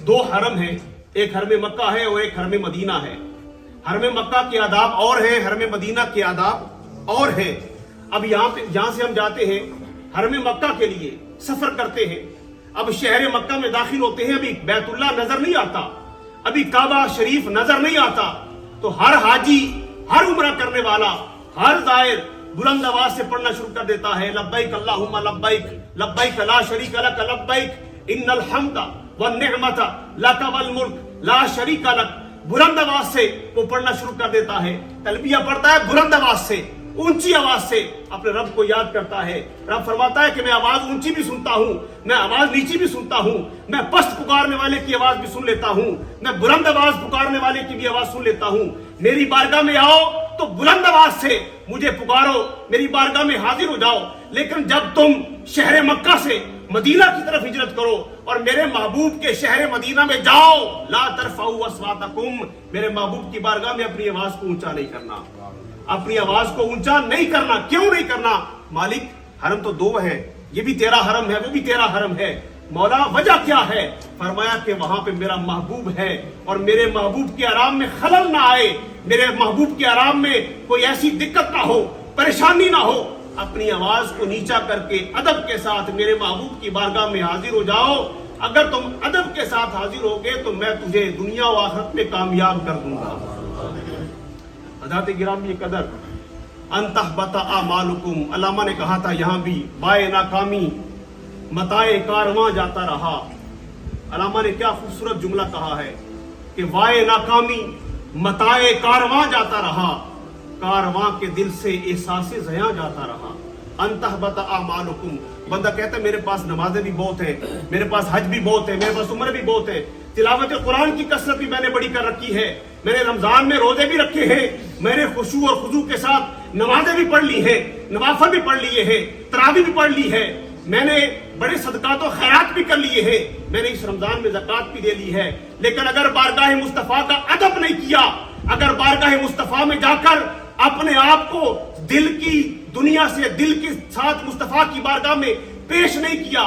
دو حرم ہیں، ایک حرم مکہ ہے اور ایک حرم مدینہ ہے۔ حرم مکہ کے آداب اور ہیں، حرم مدینہ کے آداب اور ہیں۔ اب یہاں سے ہم جاتے ہیں حرم مکہ کے لیے، سفر کرتے ہیں۔ اب شہر مکہ میں داخل ہوتے ہیں، ابھی بیت اللہ نظر نہیں آتا، ابھی کعبہ شریف نظر نہیں آتا، تو ہر حاجی، ہر عمرہ کرنے والا، ہر زائر بلند آواز سے پڑھنا شروع کر دیتا ہے، لبیک اللہم لبیک، لبیک لا شریک لک لبیک، ان الحمد والنعمت لک والملک لا شریک لک۔ بلند آواز سے وہ پڑھنا شروع کر دیتا ہے، تلبیہ پڑھتا ہے بلند آواز سے، اونچی آواز سے اپنے رب کو یاد کرتا ہے۔ رب فرماتا ہے کہ میں آواز اونچی بھی سنتا ہوں، میں آواز نیچی بھی سنتا ہوں، میں پست پکارنے والے کی آواز بھی سن لیتا ہوں، میں بلند آواز پکارنے والے کی بھی آواز سن لیتا ہوں۔ میری بارگاہ میں آؤ تو بلند آواز سے مجھے پکارو، میری بارگاہ میں حاضر ہو جاؤ۔ لیکن جب تم شہر مکہ سے مدینہ کی طرف ہجرت کرو اور میرے محبوب کے شہر مدینہ میں جاؤ، لا ترفعوا اصواتکم، میرے محبوب کی بارگاہ میں اپنی آواز کو اونچا نہیں کرنا، اپنی آواز کو اونچا نہیں کرنا۔ کیوں نہیں کرنا؟ مالک حرم تو دو ہیں، یہ بھی تیرا حرم ہے، وہ بھی تیرا حرم ہے۔ مولا وجہ کیا ہے؟ فرمایا کہ وہاں پہ میرا محبوب ہے اور میرے محبوب کے آرام میں خلل نہ آئے، میرے محبوب کے آرام میں کوئی ایسی دقت نہ ہو، پریشانی نہ ہو۔ اپنی آواز کو نیچا کر کے ادب کے ساتھ میرے محبوب کی بارگاہ میں حاضر ہو جاؤ۔ اگر تم ادب کے ساتھ حاضر ہوگے تو میں تجھے دنیا و آخرت میں کامیاب کر دوں گا۔ حضرات گرامی قدر، ان تحبط اعمالکم، علامہ نے کہا تھا یہاں بھی بائے ناکامی متائے کارواں جاتا رہا۔ علامہ نے کیا خوبصورت جملہ کہا ہے کہ وائے ناکامی متائے کارواں جاتا رہا، کارواں کے دل سے احساس زیاں جاتا رہا۔ ان تحبط اعمالکم، بندہ کہتا ہے میرے پاس نمازیں بھی بہت ہیں، میرے پاس حج بھی بہت ہے، میرے پاس عمرے بھی بہت ہے، تلاوت قرآن کی کثرت بھی میں نے بڑی کر رکھی ہے، میں نے رمضان میں روزے بھی رکھے ہیں، میں نے خشوع اور خضوع کے ساتھ نمازیں بھی پڑھ لی ہیں، نوافل بھی پڑھ لیے ہیں، تراویح بھی پڑھ لی ہے، میں نے بڑے صدقات و خیرات بھی کر لیے ہیں، میں نے اس رمضان میں زکوٰۃ بھی دے لی ہے۔ لیکن اگر بارگاہ مصطفیٰ کا ادب نہیں کیا، اگر بارگاہ مصطفیٰ میں جا کر اپنے آپ کو دل کی دنیا سے دل کے ساتھ مصطفیٰ کی بارگاہ میں پیش نہیں کیا،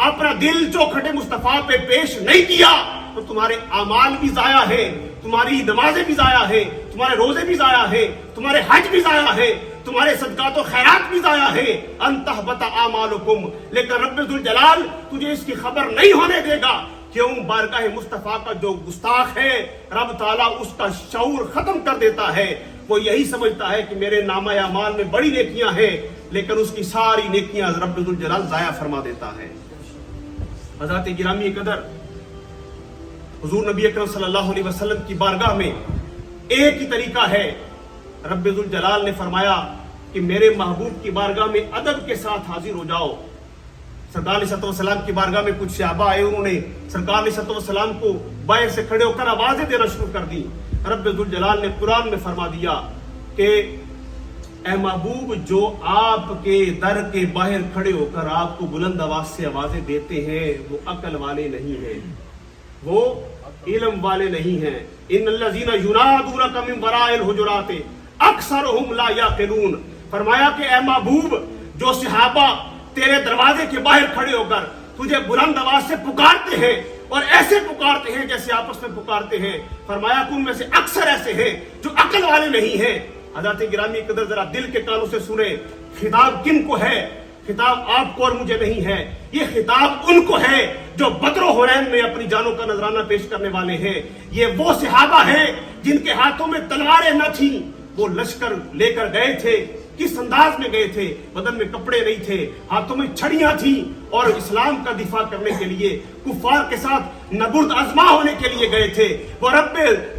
اپنا دل چوکھٹے مصطفیٰ پہ پیش نہیں کیا، تو تمہارے اعمال بھی ضائع ہے، تمہاری نمازیں بھی ضائع ہے، تمہارے روزے بھی ضائع ہے، تمہارے حج بھی ضائع ہے، تمہارے صدقات و خیرات بھی ضائع ہے۔ ان تحبط اعمالکم، لیکن رب ذوالجلال تجھے اس کی خبر نہیں ہونے دے گا۔ کیوں؟ بارگاہ مصطفیٰ کا جو گستاخ ہے رب تعالیٰ اس کا شعور ختم کر دیتا ہے۔ وہ یہی سمجھتا ہے کہ میرے نامہ اعمال میں بڑی نیکیاں ہیں، لیکن اس کی ساری نیکیاں رب ذوالجلال ضائع فرما دیتا ہے۔ حضرات گرامی قدر، حضور نبی اکرم صلی اللہ علیہ وسلم کی بارگاہ میں ایک ہی طریقہ ہے۔ رب ذوالجلال نے فرمایا کہ میرے محبوب کی بارگاہ میں ادب کے ساتھ حاضر ہو جاؤ۔ سرکار علیہ السلام کی بارگاہ میں کچھ صحابہ آئے، انہوں نے سرکار علیہ السلام کو باہر سے کھڑے ہو کر آوازیں دینا شروع کر دی۔ رب ذوالجلال نے قرآن میں فرما دیا کہ اے محبوب، جو آپ کے در کے باہر کھڑے ہو کر آپ کو بلند آواز سے آوازیں دیتے ہیں وہ عقل والے نہیں ہیں، وہ علم والے نہیں ہیں۔ ان الذین ینادونک من وراء الحجرات اکثرهم لا یعقلون، فرمایا کہ اے محبوب، جو صحابہ تیرے دروازے کے باہر کھڑے ہو کر تجھے بلند آواز سے پکارتے ہیں اور ایسے پکارتے ہیں جیسے آپس میں پکارتے ہیں، فرمایا کہ ان میں سے اکثر ایسے ہیں جو عقل والے نہیں ہیں۔ حضرات گرامی قدر، ذرا دل کے کانوں سے سنیں، خطاب کن کو ہے؟ خطاب آپ کو اور مجھے نہیں ہے، یہ خطاب ان کو ہے جو بدر و حنین میں اپنی جانوں کا نذرانہ پیش کرنے والے ہیں۔ یہ وہ صحابہ ہیں جن کے ہاتھوں میں تلواریں نہ تھیں، وہ لشکر لے کر گئے تھے، کس انداز میں گئے تھے؟ بدن میں کپڑے نہیں تھے، ہاتھوں میں چھڑیاں تھیں اور اسلام کا دفاع کرنے کے لیے کفار کے ساتھ نبرد آزما ہونے کے لیے گئے تھے۔ وہ رب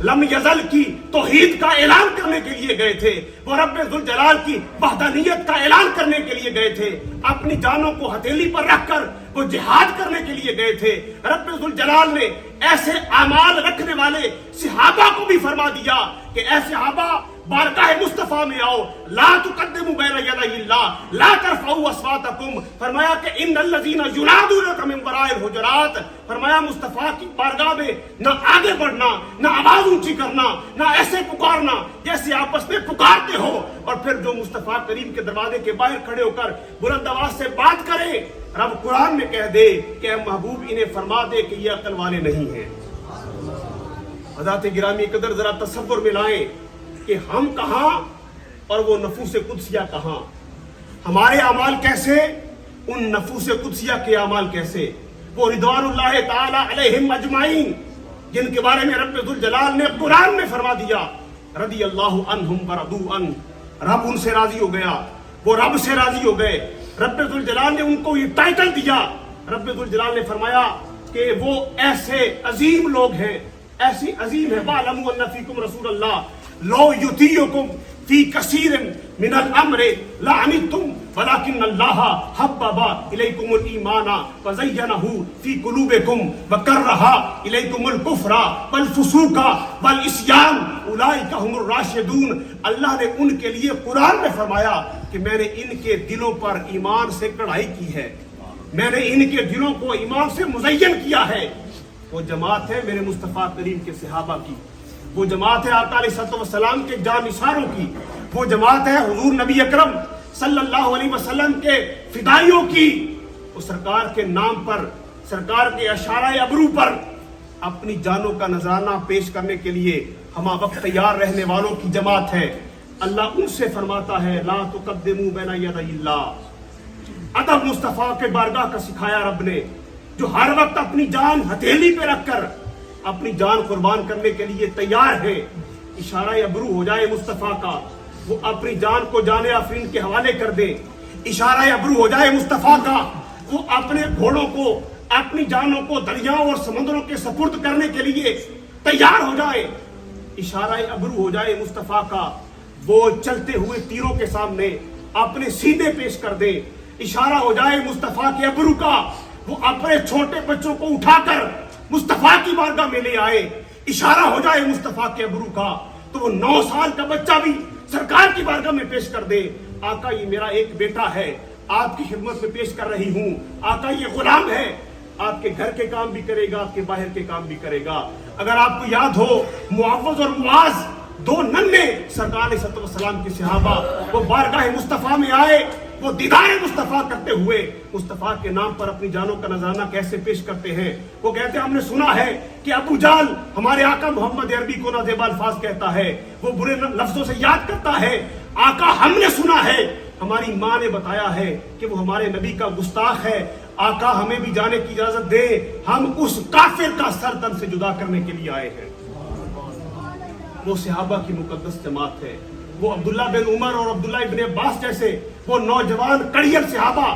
لم یزل کی توحید کا اعلان کرنے کے لیے گئے تھے، وہ رب ذوالجلال کی وحدانیت کا اعلان کرنے کے لیے گئے تھے، اپنی جانوں کو ہتھیلی پر رکھ کر وہ جہاد کرنے کے لیے گئے تھے۔ رب ذوالجلال نے ایسے اعمال رکھنے والے صحابہ کو بھی فرما دیا کہ اے صحابہ، بارگاہ مصطفیٰ میں آؤ، لا تقدموا بین یدی اللہ، لا ترفعوا اصواتکم، فرمایا کہ ان الذین ینادونک من وراء الحجرات، فرمایا مصطفیٰ کی بارگاہ میں نہ آگے بڑھنا، نہ آواز اونچی کرنا، نہ ایسے پکارنا جیسے آپس میں پکارتے ہو، اور پھر جو مصطفیٰ کریم کے دروازے کے باہر کھڑے ہو کر بلند آواز سے بات کرے، رب قرآن میں کہہ دے کہ اے محبوب انہیں فرما دے کہ یہ عقل والے نہیں ہیں۔ حضرات گرامی قدر ذرا تصور میں لائیں کہ ہم کہاں اور وہ نفوس قدسیہ کہاں، ہمارے اعمال کیسے، ان نفوس قدسیہ کے اعمال کیسے، وہ رضوان اللہ تعالی علیہم اجمعین جن کے بارے میں رب ذوالجلال نے قرآن میں فرما دیا رضی اللہ عنہم ورضوا عنہ، رب ان سے راضی ہو گیا، وہ رب سے راضی ہو گئے۔ رب ذوالجلال نے ان کو یہ ٹائٹل دیا، رب ذوالجلال نے فرمایا کہ وہ ایسے عظیم لوگ ہیں، ایسی عظیم ہے، وَاعْلَمُوا أَنَّ فِيكُمْ رَسُولَ اللَّهِ لَوْ يُطِيعُكُمْ فِي كَثِيرٍ مِنَ الْأَمْرِ لَعَنِتُّمْ وَلَكِنَّ اللَّهَ حَبَّبَ إِلَيْكُمُ الْإِيمَانَ وَزَيَّنَهُ فِي قُلُوبِكُمْ وَكَرَّهَ إِلَيْكُمُ الْكُفْرَ وَالْفُسُوقَ وَالْعِصْيَانَ أُولَٰئِكَ هُمُ الرَّاشِدُونَ۔ اللہ نے ان کے لیے قرآن میں فرمایا کہ میں نے ان کے دلوں پر ایمان سے کڑھائی کی ہے، میں نے ان کے دلوں کو ایمان سے مزین کیا ہے۔ وہ جماعت ہے میرے مصطفیٰ کریم کے صحابہ کی، وہ جماعت ہے آقا علیہ السلام کے جانثاروں کی، وہ جماعت ہے حضور نبی اکرم صلی اللہ علیہ وسلم کے فدائیوں کی۔ وہ سرکار کے نام پر، سرکار کے اشارہ ابرو پر اپنی جانوں کا نذرانہ پیش کرنے کے لیے ہمہ وقت تیار رہنے والوں کی جماعت ہے۔ اللہ ان سے فرماتا ہے لا تقدموا بین یدی اللہ، ادب مصطفیٰ کے بارگاہ کا سکھایا رب نے، جو ہر وقت اپنی جان ہتھیلی پہ رکھ کر اپنی جان قربان کرنے کے لیے تیار ہے۔ اشارہ ابرو ہو جائے مصطفیٰ کا، وہ اپنی جان کو جان آفرین کے حوالے کر دے۔ اشارہ ابرو ہو جائے مصطفیٰ کا، وہ اپنے گھوڑوں کو، اپنی جانوں کو دریاؤں اور سمندروں کے سپرد کرنے کے لیے تیار ہو جائے۔ اشارہ ابرو ہو جائے مصطفیٰ کا، وہ چلتے ہوئے تیروں کے سامنے اپنے سینے پیش کر دے۔ اشارہ ہو جائے مصطفیٰ کے ابرو کا، وہ اپنے چھوٹے بچوں کو اٹھا کر مصطفیٰ کی بارگاہ میں لے آئے۔ اشارہ ہو جائے مصطفیٰ کے ابرو کا تو وہ 9 سال کا بچہ بھی سرکار کی بارگاہ میں پیش کر دے، آقا یہ میرا ایک بیٹا ہے، آپ کی خدمت میں پیش کر رہی ہوں، آقا یہ غلام ہے، آپ کے گھر کے کام بھی کرے گا، آپ کے باہر کے کام بھی کرے گا۔ اگر آپ کو یاد ہو معوذ اور معاذ، 2 ننھے سرکار علیہ السلام کے صحابہ، وہ بارگاہ مصطفیٰ میں آئے، وہ دیدار مصطفیٰ کرتے ہوئے مصطفیٰ کے نام پر اپنی جانوں کا نذرانہ کیسے پیش کرتے ہیں۔ وہ کہتے ہیں ہم نے سنا ہے کہ ابو جہل ہمارے آقا محمد عربی کو نازیبا الفاظ کہتا ہے، وہ برے لفظوں سے یاد کرتا ہے۔ آقا ہم نے سنا ہے، ہماری ماں نے بتایا ہے کہ وہ ہمارے نبی کا گستاخ ہے، آقا ہمیں بھی جانے کی اجازت دے، ہم اس کافر کا سر تن سے جدا کرنے کے لیے آئے ہیں۔ وہ صحابہ کی مقدس جماعت ہے، وہ عبداللہ بن عمر اور عبداللہ ابن عباس جیسے وہ نوجوان کڑیل صحابہ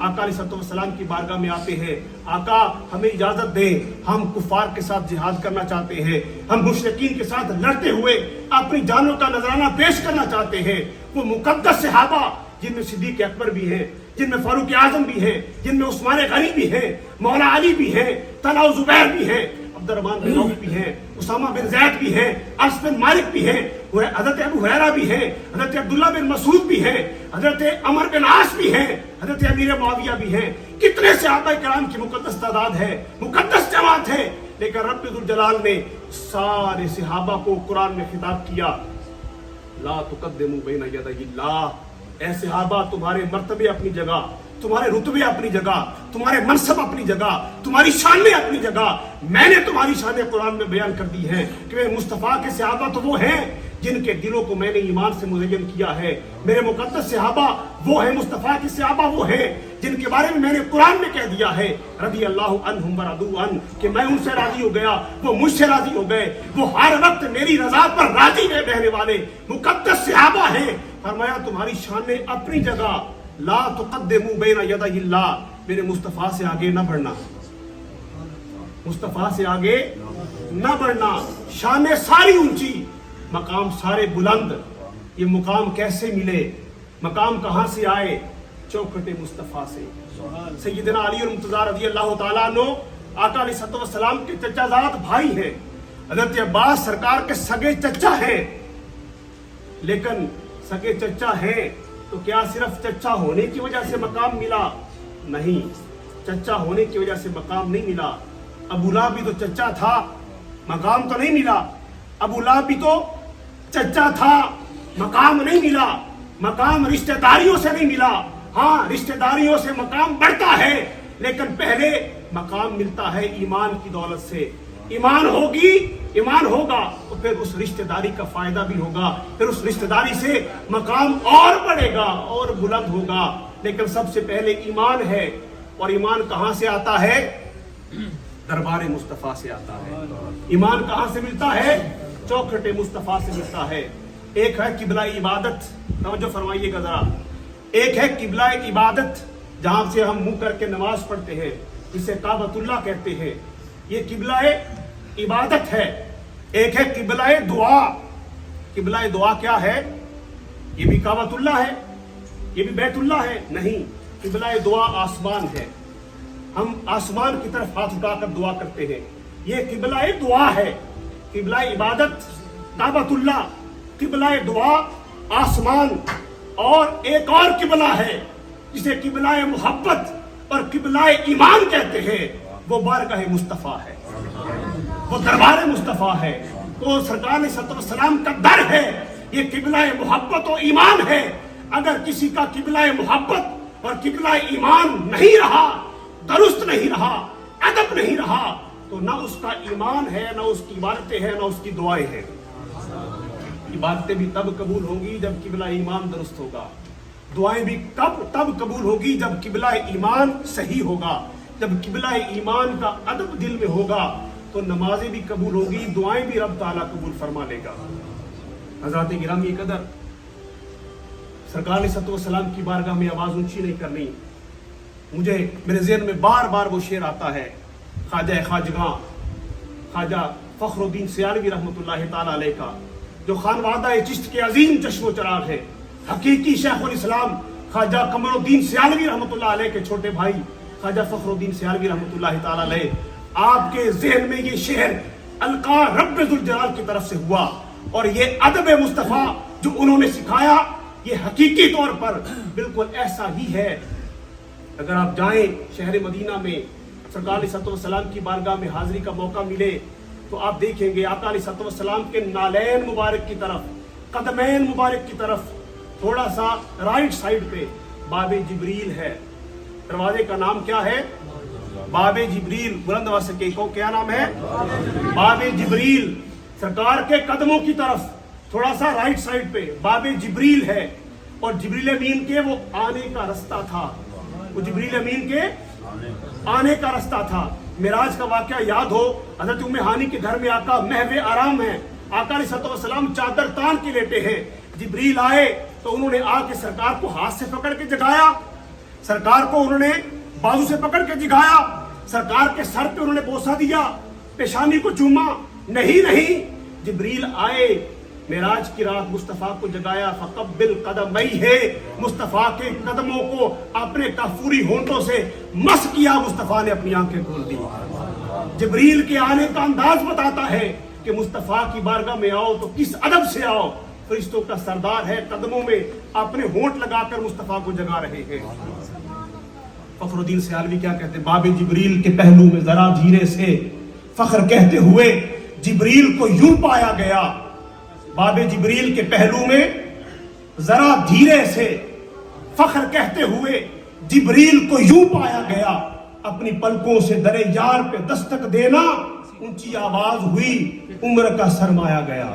آقا علیہ السلام کی بارگاہ میں آتے ہیں، آقا ہمیں اجازت دیں، ہم کفار کے ساتھ جہاد کرنا چاہتے ہیں، ہم مشرکین کے ساتھ لڑتے ہوئے اپنی جانوں کا نذرانہ پیش کرنا چاہتے ہیں۔ وہ مقدس صحابہ جن میں صدیق اکبر بھی ہیں، جن میں فاروق اعظم بھی ہیں، جن میں عثمان غنی بھی ہیں، مولا علی بھی ہیں، طلحہ و زبیر بھی ہیں، عبد الرحمن بن عوف بھی ہیں، اسامہ بن زید بھی ہیں، انس بن مالک بھی ہیں، حضرت ابو ہریرہ بھی ہیں، حضرت عبداللہ بن مسعود بھی ہیں، حضرت عمر بن عاص بھی ہیں، حضرت امیر معاویہ بھی ہیں۔ کتنے صحابہ کرام کی مقدس تعداد ہے، مقدس جماعت ہے، لیکن رب ذوالجلال نے سارے صحابہ کو قرآن میں خطاب کیا لا تقدموا بین یدی اللہ، اے صحابہ تمہارے مرتبے اپنی جگہ، تمہارے رتبے اپنی جگہ، تمہارے منصب اپنی جگہ، تمہاری شانیں اپنی جگہ، میں نے تمہاری شانیں قرآن میں بیان کر دی ہیں کہ مصطفیٰ کے صحابہ تو وہ ہیں جن کے دلوں کو میں نے ایمان سے مزین کیا ہے، میرے مقدس صحابہ وہ ہیں، مصطفیٰ کے صحابہ وہ ہیں جن کے بارے میں نے قرآن میں کہہ دیا ہے رضی اللہ عنہم ورضوا عنہ، کہ میں ان سے راضی ہو گیا، وہ مجھ سے راضی ہو گئے، وہ ہر وقت میری رضا پر راضی رہنے والے مقدس صحابہ ہیں۔ فرمایا تمہاری شانیں اپنی جگہ، لا تقدموا بین یدی اللہ، میرے مصطفیٰ سے آگے نہ بڑھنا، مصطفیٰ سے آگے نہ بڑھنا، شانیں ساری اونچی، مقام سارے بلند۔ یہ مقام کیسے ملے، مقام کہاں سے آئے؟ چوکھٹ مصطفیٰ سے۔ سیدنا علی المرتضیٰ رضی اللہ تعالیٰ عنہ آقا علیہ السلام کے چچا زاد بھائی ہیں، حضرت عباس سرکار کے سگے چچا ہیں، لیکن سگے چچا ہیں تو کیا صرف چچا ہونے کی وجہ سے مقام ملا؟ نہیں، چچا ہونے کی وجہ سے مقام نہیں ملا۔ ابو لہب بھی تو چچا تھا، مقام تو نہیں ملا۔ ابو لہب بھی تو چچا تھا، مقام نہیں ملا۔ مقام رشتہ داریوں سے نہیں ملا، ہاں رشتہ داریوں سے مقام بڑھتا ہے، لیکن پہلے مقام ملتا ہے ایمان کی دولت سے، ایمان ہوگا تو پھر اس رشتہ داری کا فائدہ بھی ہوگا, پھر اس رشتہ داری سے مقام اور بڑھے گا اور بلند ہوگا. لیکن سب سے پہلے ایمان ہے, اور ایمان کہاں سے آتا ہے؟ دربار مصطفیٰ سے آتا ہے. ایمان کہاں سے ملتا ہے؟ چوکھٹ مصطفیٰ سے ملتا ہے. ایک ہے قبلہ عبادت, توجہ فرمائیے گا ذرا. ایک ہے قبلہ عبادت جہاں سے ہم منہ کر کے نماز پڑھتے ہیں, جسے کعبۃ اللہ کہتے ہیں, یہ قبلہ عبادت ہے. ایک ہے قبلہ دعا. قبلہ دعا کیا ہے؟ یہ بھی کعبۃ اللہ ہے, یہ بھی بیت اللہ ہے؟ نہیں, قبلہ دعا آسمان ہے. ہم آسمان کی طرف ہاتھ اٹھا کر دعا کرتے ہیں, یہ قبلہ دعا ہے. قبلہ عبادت کعبۃ اللہ, قبلہ دعا آسمان. اور ایک اور قبلہ ہے جسے قبلہ محبت اور قبلہ ایمان کہتے ہیں, وہ بارگاہ مصطفیٰ ہے, وہ دربار مصطفیٰ ہے. تو سرکار علیہ السلام کا در ہے, یہ قبلہ محبت و ایمان ہے. اگر کسی کا قبلہ محبت اور قبلہ ایمان نہیں رہا, درست نہیں رہا, ادب نہیں رہا, تو نہ اس کا ایمان ہے, نہ اس کی عبادتیں ہیں, نہ اس کی دعائیں ہیں. عبادتیں بھی تب قبول ہوں گی جب قبلہ ایمان درست ہوگا, دعائیں بھی تب قبول ہوگی جب قبلہ ایمان صحیح ہوگا. جب قبلہ ایمان کا ادب دل میں ہوگا تو نمازیں بھی قبول ہوگی, دعائیں بھی رب تعالیٰ قبول فرما لے گا. حضرات گرامی قدر, سرکار علیہ السلام کی بارگاہ میں آواز اونچی نہیں کرنی. مجھے میرے ذہن میں بار بار وہ شعر آتا ہے خواجہ خواجگاں خواجہ فخر الدین سیالوی رحمۃ اللہ تعالیٰ علیہ کا, جو خانوادہ چشت کے عظیم چشم و چراغ ہے. حقیقی شیخ الاسلام خواجہ قمر الدین سیالوی رحمۃ اللہ علیہ کے چھوٹے بھائی خواجہ فخر الدین سیالوی رحمۃ اللہ تعالیٰ علیہ, آپ کے ذہن میں یہ شعر القا رب ذوالجلال کی طرف سے ہوا, اور یہ ادب مصطفیٰ جو انہوں نے سکھایا یہ حقیقی طور پر بالکل ایسا ہی ہے. اگر آپ جائیں شہر مدینہ میں, سرکار علیہ السلام کی بارگاہ میں حاضری کا موقع ملے تو آپ دیکھیں گے آقا علیہ السلام کے نالین مبارک کی طرف, قدمین مبارک کی طرف تھوڑا سا رائٹ سائڈ پہ باب جبریل ہے. دروازے کا نام کیا ہے؟ باب جبریل. بلند آواز سے کہو, کیا نام ہے؟ باب جبریل. سرکار کے قدموں کی طرف تھوڑا سا رائٹ سائڈ پہ باب جبریل ہے, اور جبریل امین کے وہ آنے کا رستہ تھا, وہ جبریل امین کے آنے کا رستہ تھا. معراج کا واقعہ یاد ہو, حضرت ام ہانی کے گھر میں آقا محو آرام ہے, آقا علیہ السلام چادر تان کے لیٹے ہیں. جبریل آئے تو انہوں نے آ کے سرکار کو ہاتھ سے پکڑ کے جگایا, سرکار کو انہوں نے بازو سے پکڑ کے جگایا, سرکار کے سر پہ انہوں نے بوسہ دیا, پیشانی کو چوما. نہیں, جبریل آئے, معراج کی رات مصطفیٰ کو جگایا. فقبل قدمئی ہے, مصطفیٰ کے قدموں کو اپنے کافوری ہونٹوں سے مس کیا, مصطفیٰ نے اپنی آنکھیں کھول دی. جبریل کے آنے کا انداز بتاتا ہے کہ مصطفیٰ کی بارگاہ میں آؤ تو کس ادب سے آؤ. فرشتوں کا سردار ہے, قدموں میں اپنے ہونٹ لگا کر مصطفیٰ کو جگا رہے ہیں. فخر الدین سیالوی کیا کہتے ہیں؟ باب جبریل کے پہلو میں ذرا دھیرے سے فخر کہتے ہوئے جبریل کو یوں پایا گیا. باب جبریل کے پہلو میں ذرا دھیرے سے فخر کہتے ہوئے جبریل کو یوں پایا گیا. اپنی پلکوں سے در یار پہ دستک دینا, اونچی آواز ہوئی عمر کا سرمایا گیا.